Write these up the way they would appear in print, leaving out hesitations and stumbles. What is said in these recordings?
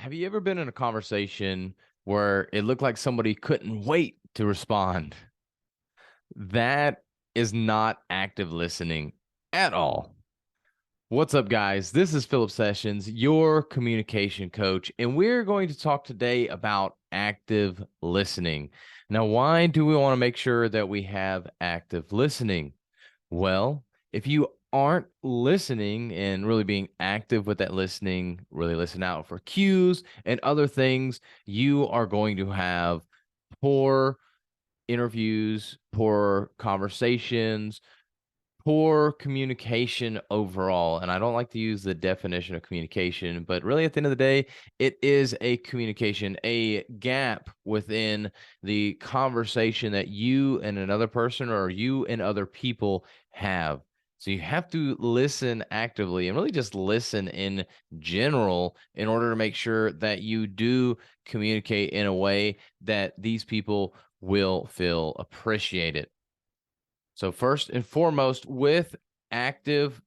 Have you ever been in a conversation where it looked like somebody couldn't wait to respond? That is not active listening at all. What's up, guys? This is Philip Sessions, your communication coach, and we're going to talk today about active listening. Now, why do we want to make sure that we have active listening? Well, if you aren't listening and really being active with that listening, really listen out for cues and other things, you are going to have poor interviews, poor conversations, poor communication overall. And I don't like to use the definition of communication, but really at the end of the day, it is a communication, a gap within the conversation that you and another person or you and other people have. So you have to listen actively and really just listen in general in order to make sure that you do communicate in a way that these people will feel appreciated. So, first and foremost, with active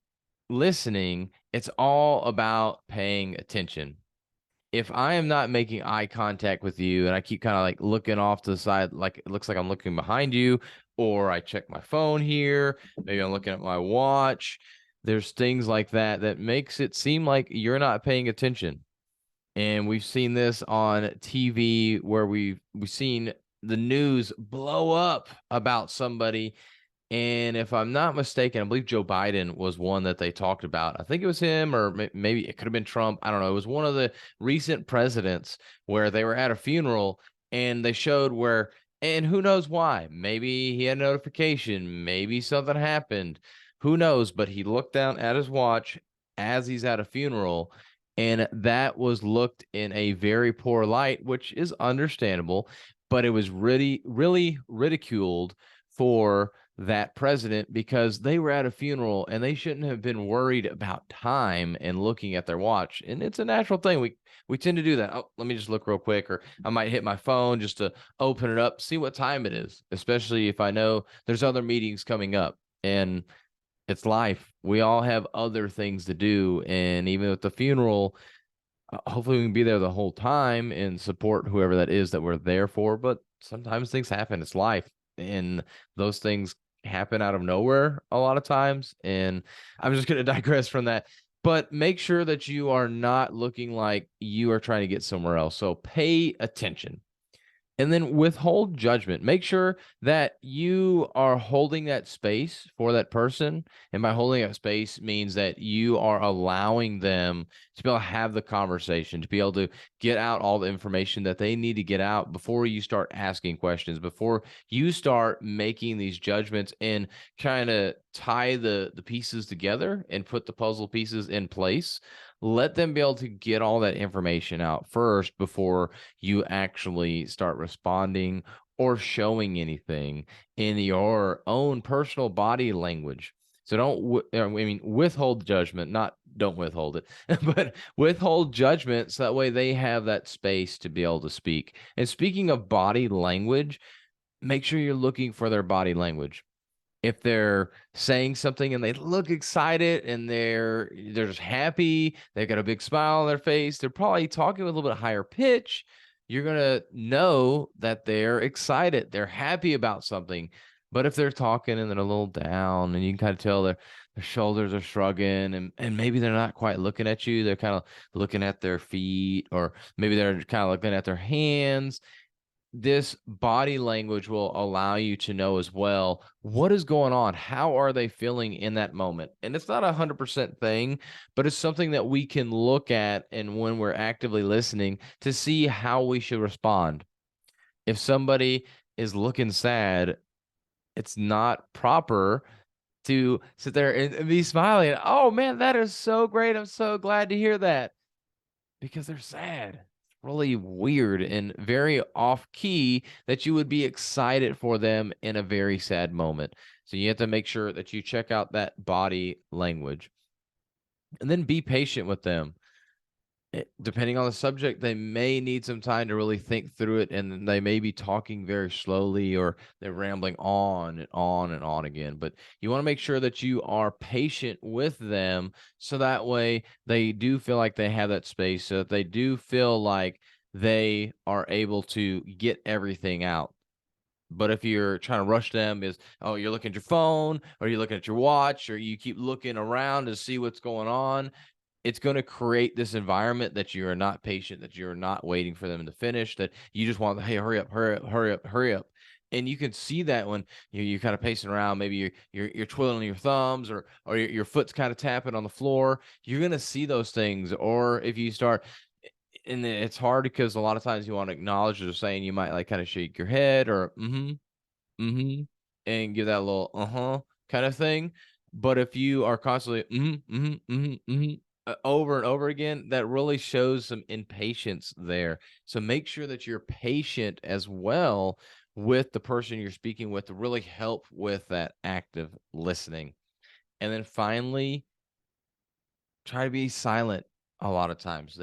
listening, it's all about paying attention. If I am not making eye contact with you and I keep kind of like looking off to the side, like it looks like I'm looking behind you, or I check my phone here, maybe I'm looking at my watch, there's things like that that makes it seem like you're not paying attention. And we've seen this on TV where we've seen the news blow up about somebody, and if I'm not mistaken, I believe Joe Biden was one that they talked about. I think it was him, or maybe it could have been Trump. I don't know. It was one of the recent presidents where they were at a funeral and they showed where, and who knows why? Maybe he had a notification. Maybe something happened. Who knows? But he looked down at his watch as he's at a funeral, and that was looked in a very poor light, which is understandable. But it was really, really ridiculed for that president because they were at a funeral and they shouldn't have been worried about time and looking at their watch. And it's a natural thing. We tend to do that. Oh, let me just look real quick, or I might hit my phone just to open it up, see what time it is, especially if I know there's other meetings coming up. And it's life. We all have other things to do. And even with the funeral, hopefully we can be there the whole time and support whoever that is that we're there for. But sometimes things happen. It's life. And those things happen out of nowhere a lot of times. And I'm just going to digress from that. But make sure that you are not looking like you are trying to get somewhere else. So pay attention. And then withhold judgment. Make sure that you are holding that space for that person. And by holding that space means that you are allowing them to be able to have the conversation, to be able to get out all the information that they need to get out before you start asking questions, before you start making these judgments and trying to tie the pieces together and put the puzzle pieces in place. Let them be able to get all that information out first before you actually start responding or showing anything in your own personal body language. So I mean, withhold judgment, not don't withhold it, but withhold judgment so that way they have that space to be able to speak. And speaking of body language, make sure you're looking for their body language. If they're saying something and they look excited and they're just happy, they've got a big smile on their face, they're probably talking with a little bit higher pitch, you're gonna know that they're excited, they're happy about something. But if they're talking and they're a little down and you can kind of tell their shoulders are shrugging and maybe they're not quite looking at you, they're kind of looking at their feet, or maybe they're kind of looking at their hands. This body language will allow you to know as well what is going on. How are they feeling in that moment? And it's not 100% thing, but it's something that we can look at and when we're actively listening to see how we should respond. If somebody is looking sad, it's not proper to sit there and be smiling. Oh man, that is so great. I'm so glad to hear that, because they're sad. It's really weird and very off key that you would be excited for them in a very sad moment. So you have to make sure that you check out that body language and then be patient with them. Depending on the subject, they may need some time to really think through it, and then they may be talking very slowly, or they're rambling on and on and on again. But you want to make sure that you are patient with them, so that way they do feel like they have that space, so that they do feel like they are able to get everything out. But if you're trying to rush them, oh, you're looking at your phone, or you're looking at your watch, or you keep looking around to see what's going on, it's going to create this environment that you are not patient, that you're not waiting for them to finish, that you just want, hey, hurry up, hurry up, hurry up, hurry up. And you can see that when you're kind of pacing around, maybe you're twiddling your thumbs, or your foot's kind of tapping on the floor. You're going to see those things. Or if you start, and it's hard because a lot of times you want to acknowledge what they're saying, you might like kind of shake your head, or mm-hmm, and give that little kind of thing. But if you are constantly over and over again, that really shows some impatience there. So make sure that you're patient as well with the person you're speaking with, to really help with that active listening. And then finally, try to be silent. A lot of times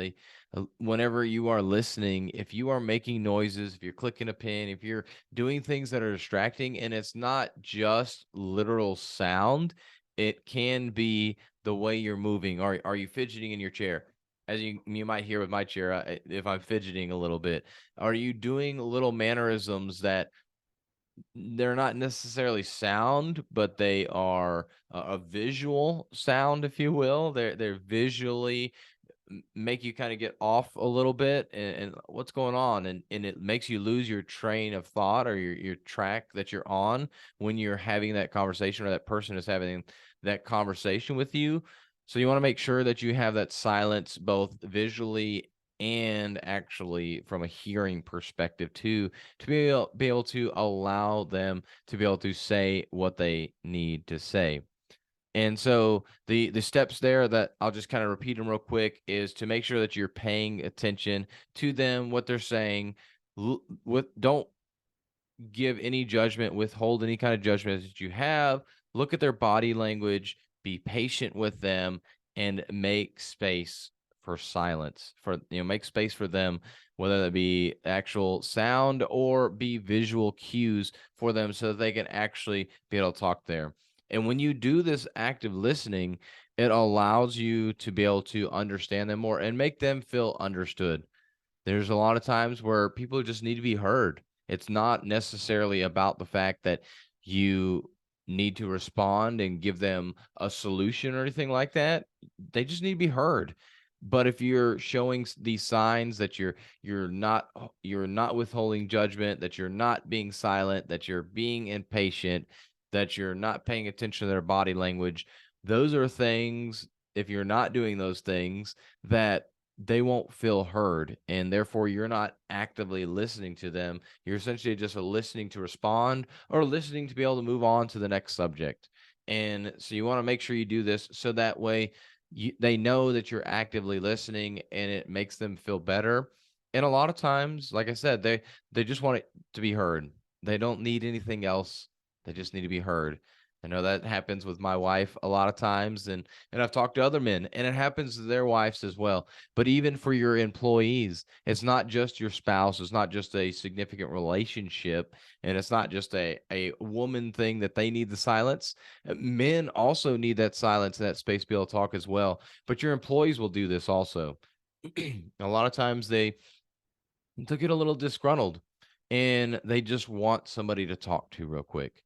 whenever you are listening, if you are making noises, if you're clicking a pen, if you're doing things that are distracting, and it's not just literal sound, it can be the way you're moving. Are you fidgeting in your chair? As you might hear with my chair, if I'm fidgeting a little bit, are you doing little mannerisms that they're not necessarily sound, but they are a visual sound, if you will. They're visually make you kind of get off a little bit, and what's going on, and it makes you lose your train of thought, or your track that you're on when you're having that conversation, or that person is having that conversation with you. So you want to make sure that you have that silence, both visually and actually from a hearing perspective too, to be able to allow them to be able to say what they need to say. And so the steps there that I'll just kind of repeat them real quick is to make sure that you're paying attention to them, what they're saying. Don't give any judgment, withhold any kind of judgment that you have. Look at their body language, be patient with them, and make space for silence. Make space for them, whether that be actual sound or be visual cues for them, so that they can actually be able to talk there. And when you do this active listening, it allows you to be able to understand them more and make them feel understood. There's a lot of times where people just need to be heard. It's not necessarily about the fact that you need to respond and give them a solution or anything like that. They just need to be heard. But if you're showing these signs that you're not withholding judgment, that you're not being silent, that you're being impatient, that you're not paying attention to their body language, those are things, if you're not doing those things, that they won't feel heard, and therefore you're not actively listening to them. You're essentially just listening to respond, or listening to be able to move on to the next subject. And so you want to make sure you do this, so that way they know that you're actively listening, and it makes them feel better. And a lot of times, like I said, they just want it to be heard. They don't need anything else. They just need to be heard. I know that happens with my wife a lot of times, and I've talked to other men, and it happens to their wives as well. But even for your employees, it's not just your spouse, it's not just a significant relationship, and it's not just a woman thing that they need the silence. Men also need that silence and that space to be able to talk as well. But your employees will do this also. A lot of times they'll get a little disgruntled, and they just want somebody to talk to real quick.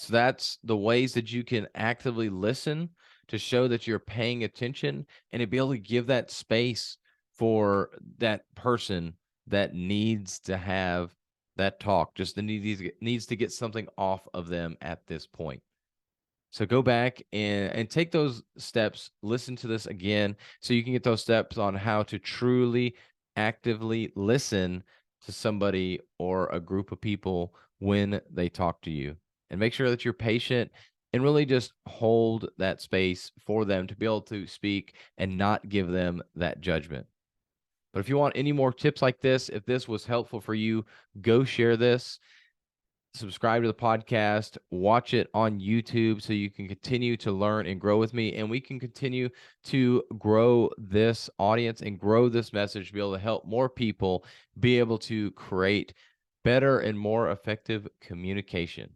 That's the ways that you can actively listen, to show that you're paying attention, and to be able to give that space for that person that needs to have that talk, just needs to get something off of them at this point. So go back and take those steps, listen to this again, so you can get those steps on how to truly actively listen to somebody or a group of people when they talk to you. And make sure that you're patient, and really just hold that space for them to be able to speak, and not give them that judgment. But if you want any more tips like this, if this was helpful for you, go share this. subscribe to the podcast, watch it on YouTube so you can continue to learn and grow with me. And we can continue to grow this audience and grow this message, be able to help more people be able to create better and more effective communication.